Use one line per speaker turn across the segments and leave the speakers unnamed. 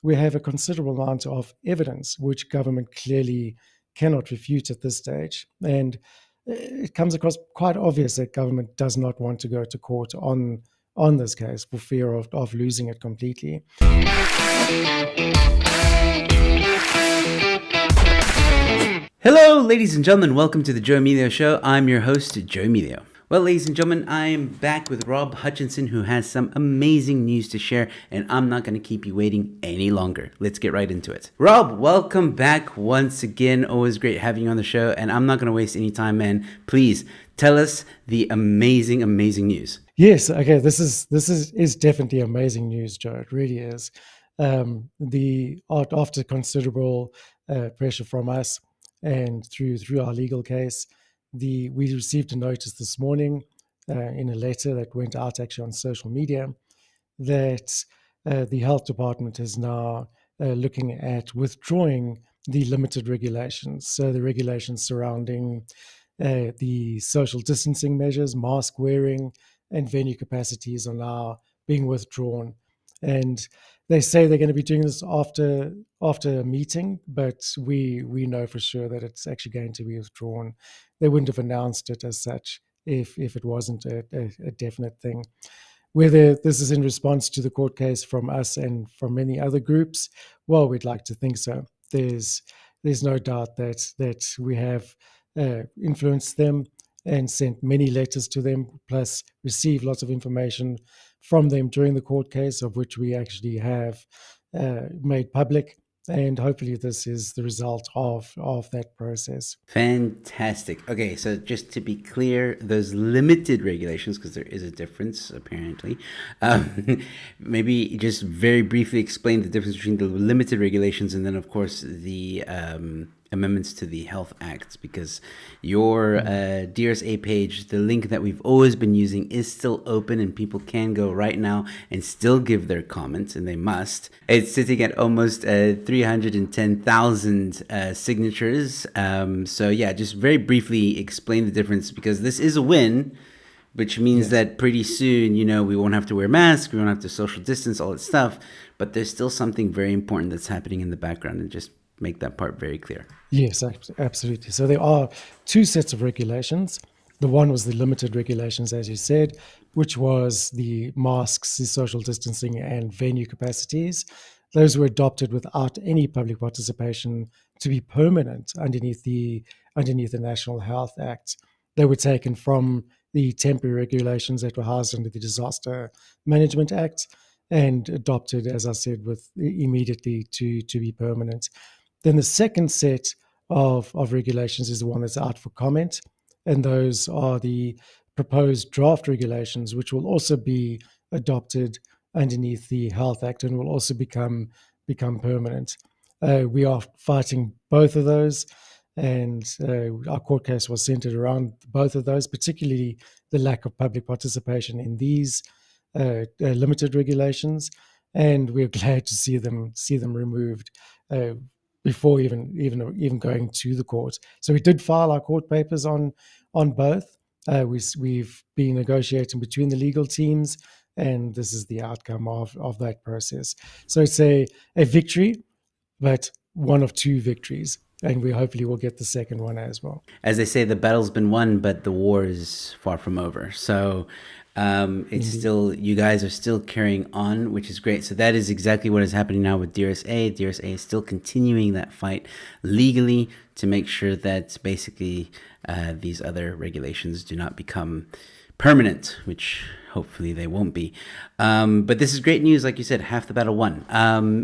we have a considerable amount of evidence which government clearly cannot refute at this stage. And it comes across quite obvious that government does not want to go to court on this case for fear of losing it completely.
Hello, ladies and gentlemen. Welcome to the Joe Emilio Show. I'm your host, Joe Emilio. Well, ladies and gentlemen, I am back with Rob Hutchinson, who has some amazing news to share, and I'm not going to keep you waiting any longer. Let's get right into it. Rob, welcome back once again. Always great having you on the show, and I'm not going to waste any time, man. Please tell us the amazing, amazing news.
Yes, okay. This is definitely amazing news, Joe. It really is. After considerable pressure from us and through our legal case, we received a notice this morning in a letter that went out actually on social media that the health department is now looking at withdrawing the limited regulations. So the regulations surrounding the social distancing measures, mask wearing, and venue capacities are now being withdrawn. And they say they're going to be doing this after a meeting, but we know for sure that it's actually going to be withdrawn. They wouldn't have announced it as such if it wasn't a definite thing. Whether this is in response to the court case from us and from many other groups, well, we'd like to think so. There's no doubt that we have influenced them and sent many letters to them, plus received lots of information from them during the court case, of which we actually have made public. And hopefully this is the result of that process.
Fantastic. Okay, so just to be clear, those limited regulations, because there is a difference apparently, maybe just very briefly explain the difference between the limited regulations and then, of course, the amendments to the Health Act, because your DRSA page, the link that we've always been using, is still open and people can go right now and still give their comments, and they must. It's sitting at almost 310,000 signatures. So yeah, just very briefly explain the difference, because this is a win, which means that pretty soon, we won't have to wear masks, we won't have to social distance, all that stuff, but there's still something very important that's happening in the background, and just make that part very clear.
Yes, absolutely. So there are two sets of regulations. The one was the limited regulations, as you said, which was the masks, the social distancing, and venue capacities. Those were adopted without any public participation to be permanent underneath the National Health Act. They were taken from the temporary regulations that were housed under the Disaster Management Act and adopted, as I said, with immediately to be permanent. Then the second set of regulations is the one that's out for comment, and those are the proposed draft regulations, which will also be adopted underneath the Health Act and will also become permanent. We are fighting both of those, and our court case was centered around both of those, particularly the lack of public participation in these limited regulations, and we're glad to see them removed before even going to the court. So we did file our court papers on both. We've been negotiating between the legal teams, and this is the outcome of that process. So it's a victory, but one of two victories, and we hopefully will get the second one as well.
As they say, the battle's been won, but the war is far from over. So it's still, you guys are still carrying on, which is great. So that is exactly what is happening now with DRSA. DRSA is still continuing that fight legally to make sure that basically these other regulations do not become permanent, which hopefully they won't be. But this is great news. Like you said, half the battle won,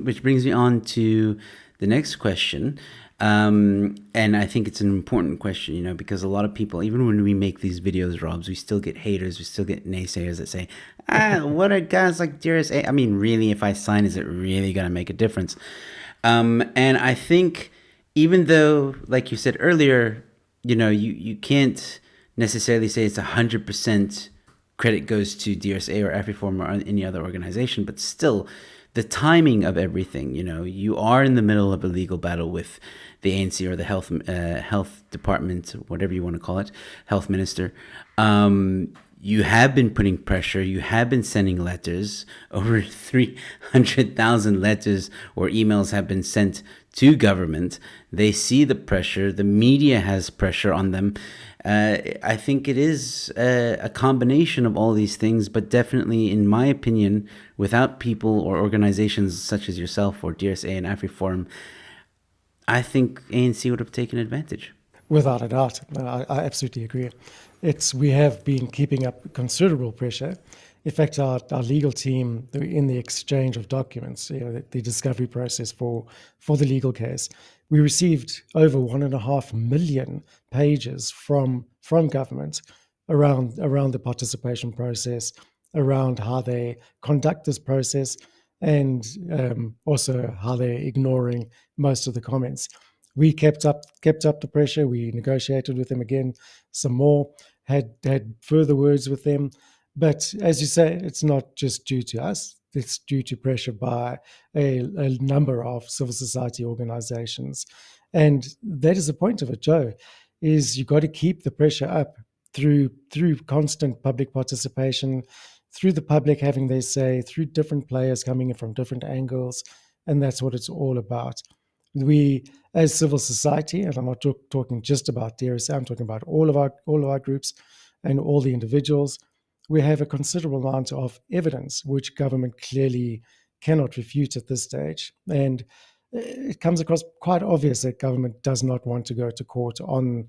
which brings me on to the next question. And I think it's an important question, because a lot of people, even when we make these videos, Robs, we still get haters, we still get naysayers that say, what are guys like DRSA? I mean, really, if I sign, is it really going to make a difference? And I think even though, like you said earlier, you can't necessarily say it's 100% credit goes to DRSA or Afriforum or any other organization, but still, the timing of everything, you are in the middle of a legal battle with the ANC or the health department, whatever you want to call it, health minister. you have been putting pressure, you have been sending letters. Over 300,000 letters or emails have been sent to government. They see the pressure, the media has pressure on them. I think it is a combination of all these things, but definitely, in my opinion, without people or organizations such as yourself or DRSA and Afriforum, I think ANC would have taken advantage.
Without a doubt. I absolutely agree. We have been keeping up considerable pressure. In fact, our legal team, in the exchange of documents, the discovery process for the legal case, we received over 1.5 million pages from government around the participation process, around how they conduct this process, and also how they're ignoring most of the comments. We kept up the pressure. We negotiated with them again, some more, had further words with them. But as you say, it's not just due to us. It's due to pressure by a number of civil society organizations. And that is the point of it, Joe, is you've got to keep the pressure up through constant public participation, through the public having their say, through different players coming in from different angles. And that's what it's all about. We, as civil society, and I'm not talking just about DRSA, I'm talking about all of our groups and all the individuals, we have a considerable amount of evidence which government clearly cannot refute at this stage. And it comes across quite obvious that government does not want to go to court on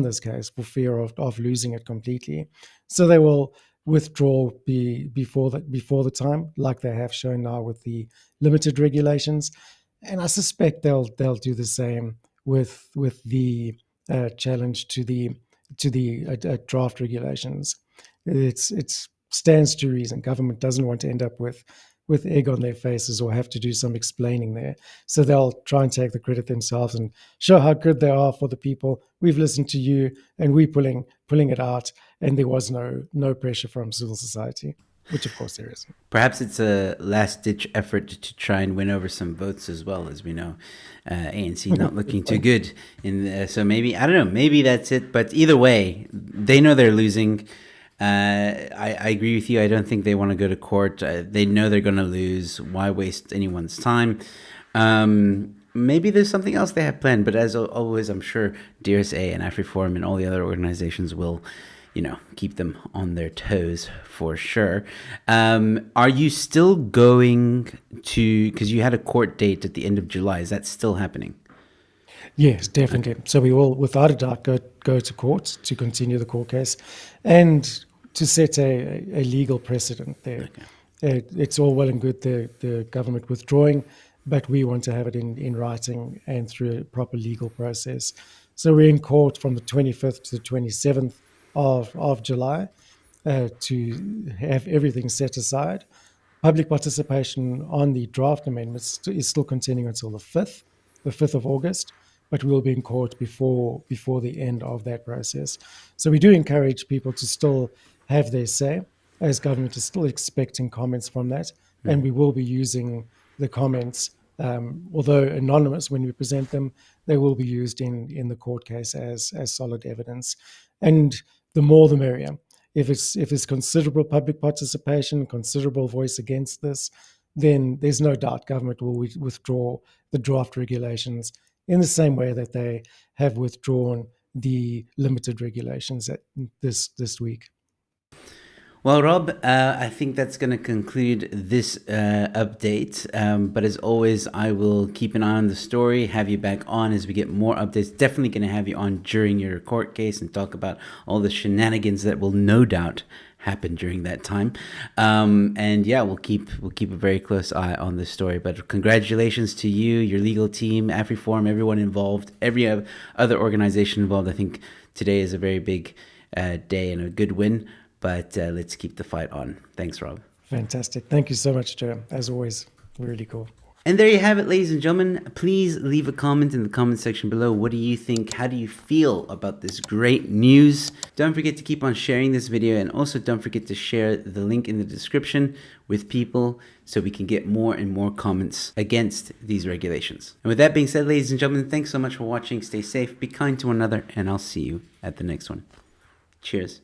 this case for fear of losing it completely. So they will withdraw before the time, like they have shown now with the limited regulations. And I suspect they'll do the same with the challenge to the draft regulations. It stands to reason government doesn't want to end up with egg on their faces or have to do some explaining there. So they'll try and take the credit themselves and show how good they are for the people. We've listened to you, and we're pulling it out. And there was no pressure from civil society, which of course there is.
Perhaps it's a last-ditch effort to try and win over some votes as well. As we know, ANC not looking too good. So maybe, I don't know, maybe that's it. But either way, they know they're losing. I agree with you. I don't think they want to go to court. They know they're going to lose. Why waste anyone's time? Maybe there's something else they have planned. But as always, I'm sure DRSA and Afriforum and all the other organizations will, keep them on their toes for sure. Are you still going to, because you had a court date at the end of July, is that still happening?
Yes, definitely. Okay. So we will, without a doubt, go to court to continue the court case and to set a legal precedent there. Okay. It's all well and good the government withdrawing, but we want to have it in writing and through a proper legal process. So we're in court from the 25th to the 27th of July to have everything set aside. Public participation on the draft amendments is still continuing until the 5th of August, but we'll be in court before the end of that process. So we do encourage people to still have their say, as government is still expecting comments from that, and we will be using the comments, although anonymous when we present them, they will be used in the court case as solid evidence. And the more the merrier. If it's considerable public participation, considerable voice against this, then there's no doubt government will withdraw the draft regulations in the same way that they have withdrawn the limited regulations this week.
Well, Rob, I think that's going to conclude this update. But as always, I will keep an eye on the story, have you back on as we get more updates. Definitely going to have you on during your court case and talk about all the shenanigans that will no doubt happen during that time. And yeah, we'll keep a very close eye on this story. But congratulations to you, your legal team, Afriforum, everyone involved, every other organization involved. I think today is a very big day and a good win. But let's keep the fight on. Thanks, Rob.
Fantastic. Thank you so much, Joe. As always, really cool.
And there you have it, ladies and gentlemen. Please leave a comment in the comment section below. What do you think? How do you feel about this great news? Don't forget to keep on sharing this video, and also don't forget to share the link in the description with people so we can get more and more comments against these regulations. And with that being said, ladies and gentlemen, thanks so much for watching. Stay safe, be kind to one another, and I'll see you at the next one. Cheers.